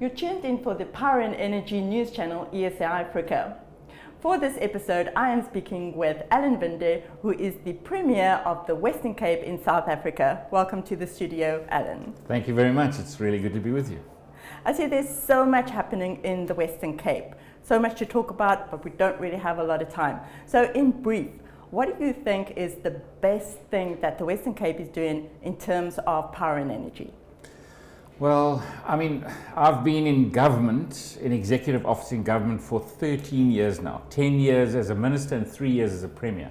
You're tuned in for the Power and Energy news channel ESI Africa. For this episode, I am speaking with Alan Winde, who is the Premier of the Western Cape in South Africa. Welcome to the studio, Alan. Thank you very much. It's really good to be with you. I see there's so much happening in the Western Cape, so much to talk about, but we don't really have a lot of time. So in brief, what do you think is the best thing that the Western Cape is doing in terms of power and energy? Well, I mean, I've been in government, in executive office in government for 13 years now, 10 years as a minister and 3 years as a premier.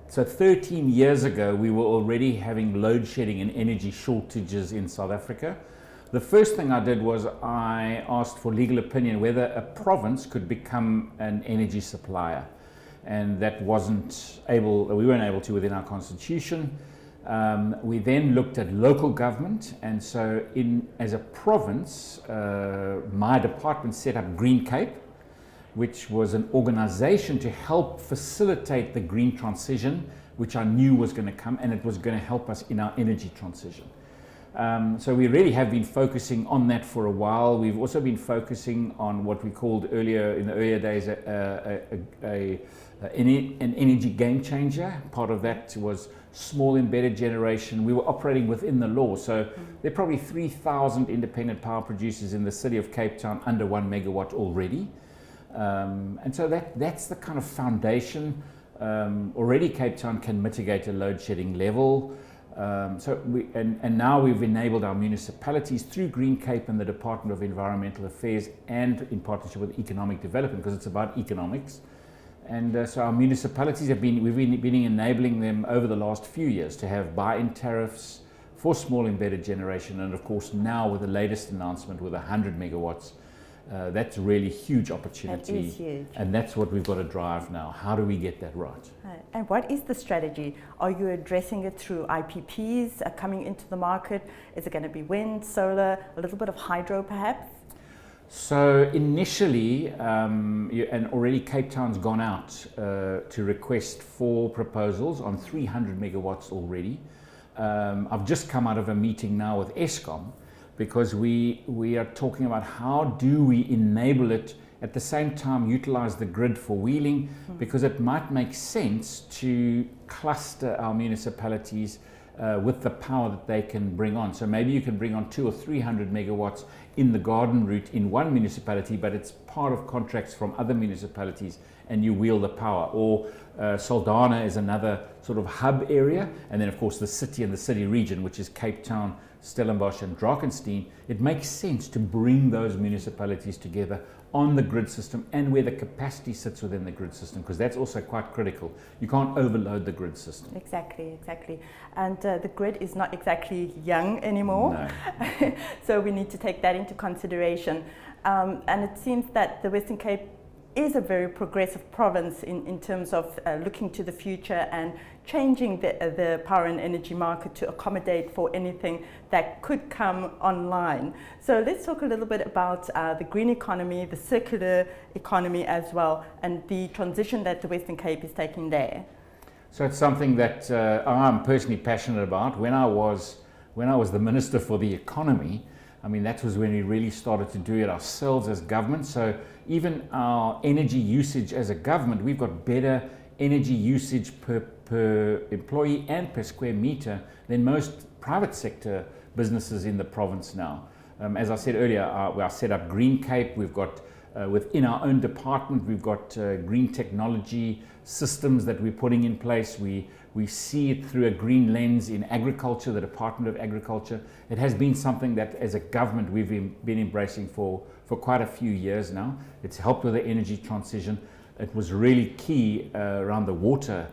So 13 years ago, we were already having load shedding and energy shortages in South Africa. The first thing I did was I asked for legal opinion whether a province could become an energy supplier. And that we weren't able to within our constitution. We then looked at local government, and so as a province, my department set up Green Cape, which was an organization to help facilitate the green transition, which I knew was going to come, and it was going to help us in our energy transition. So we really have been focusing on that for a while. We've also been focusing on what we called earlier, in the earlier days, an energy game changer. Part of that was small embedded generation. We were operating within the law, so there are probably 3,000 independent power producers in the city of Cape Town under 1 megawatt already. And so that's the kind of foundation. Already Cape Town can mitigate a load shedding level. And now we've enabled our municipalities through Green Cape and the Department of Environmental Affairs, and in partnership with Economic Development, because it's about economics. And so our municipalities we've been enabling them over the last few years to have buy-in tariffs for small embedded generation. And of course now with the latest announcement with 100 megawatts, that's a really huge opportunity. That is huge. And that's what we've got to drive now. How do we get that right? And what is the strategy? Are you addressing it through IPPs coming into the market? Is it going to be wind, solar, a little bit of hydro perhaps? So initially, and already Cape Town's gone out to request 4 proposals on 300 megawatts already. I've just come out of a meeting now with Eskom, because we are talking about how do we enable it, at the same time utilize the grid for wheeling, because it might make sense to cluster our municipalities with the power that they can bring on. So maybe you can bring on 200 or 300 megawatts in the garden route in one municipality, but it's part of contracts from other municipalities and you wheel the power. Or Saldanha is another sort of hub area, and then of course the city and the city region, which is Cape Town, Stellenbosch and Drakensberg. It makes sense to bring those municipalities together on the grid system and where the capacity sits within the grid system, because that's also quite critical. You can't overload the grid system. Exactly. And the grid is not exactly young anymore. No. So we need to take that into consideration. And it seems that the Western Cape is a very progressive province in terms of looking to the future and changing the power and energy market to accommodate for anything that could come online. So let's talk a little bit about the green economy, the circular economy as well, and the transition that the Western Cape is taking there. So it's something that I'm personally passionate about. When I was the Minister for the Economy, I mean, that was when we really started to do it ourselves as government. So even our energy usage as a government, we've got better energy usage per employee and per square meter than most private sector businesses in the province now. As I said earlier, we are set up Green Cape. We've got within our own department, we've got green technology systems that we're putting in place. We see it through a green lens in agriculture, the Department of Agriculture. It has been something that as a government we've been embracing for quite a few years now. It's helped with the energy transition. It was really key around the water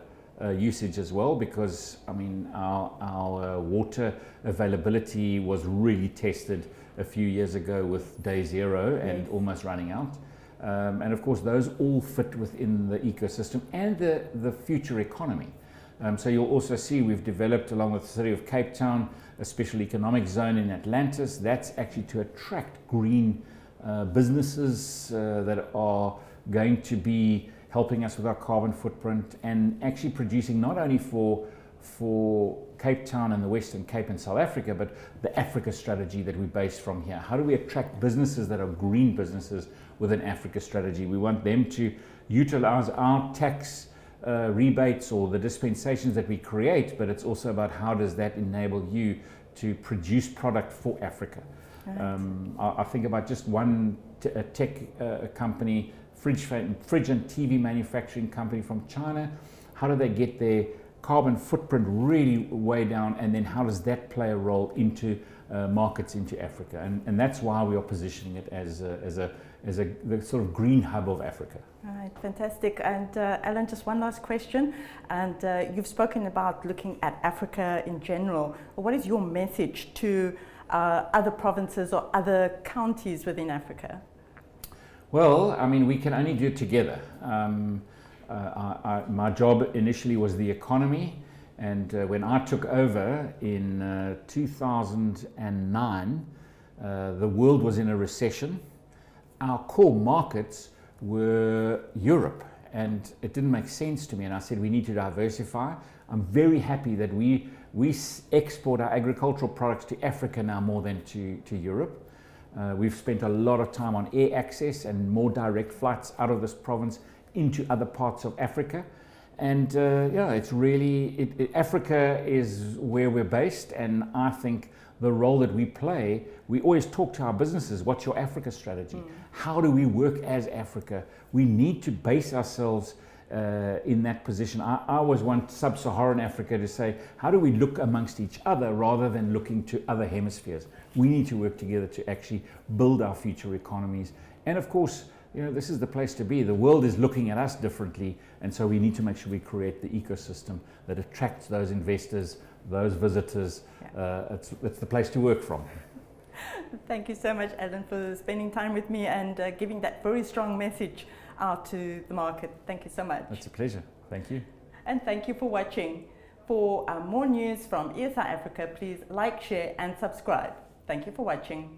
usage as well, because I mean our water availability was really tested a few years ago with day zero and almost running out. And of course those all fit within the ecosystem and the future economy. So you'll also see we've developed, along with the city of Cape Town, a special economic zone in Atlantis. That's actually to attract green businesses that are going to be helping us with our carbon footprint and actually producing not only for Cape Town and the Western Cape in South Africa, but the Africa strategy that we base from here. How do we attract businesses that are green businesses with an Africa strategy? We want them to utilize our tax rebates or the dispensations that we create, but it's also about how does that enable you to produce product for Africa. Right. I think about just one tech company, fridge and TV manufacturing company from China. How do they get their carbon footprint really way down, and then how does that play a role into markets into Africa? And that's why we are positioning it as the sort of green hub of Africa. All right, fantastic. And Alan, just one last question. And you've spoken about looking at Africa in general. What is your message to other provinces or other counties within Africa? Well, I mean, we can only do it together. My job initially was the economy, and when I took over in 2009, the world was in a recession. Our core markets were Europe, and it didn't make sense to me, and I said we need to diversify. I'm very happy that we export our agricultural products to Africa now more than to Europe. We've spent a lot of time on air access and more direct flights out of this province into other parts of Africa. And yeah, it's really, Africa is where we're based, and I think the role that we play, we always talk to our businesses, what's your Africa strategy? How do we work as Africa? We need to base ourselves in that position. I always want sub-Saharan Africa to say, how do we look amongst each other rather than looking to other hemispheres? We need to work together to actually build our future economies. And of course, you know, this is the place to be. The world is looking at us differently, and so we need to make sure we create the ecosystem that attracts those investors, those visitors. Yeah. It's the place to work from. Thank you so much, Alan, for spending time with me and giving that very strong message out to the market. Thank you so much. It's a pleasure. Thank you. And thank you for watching. For more news from ESI Africa, please like, share and subscribe. Thank you for watching.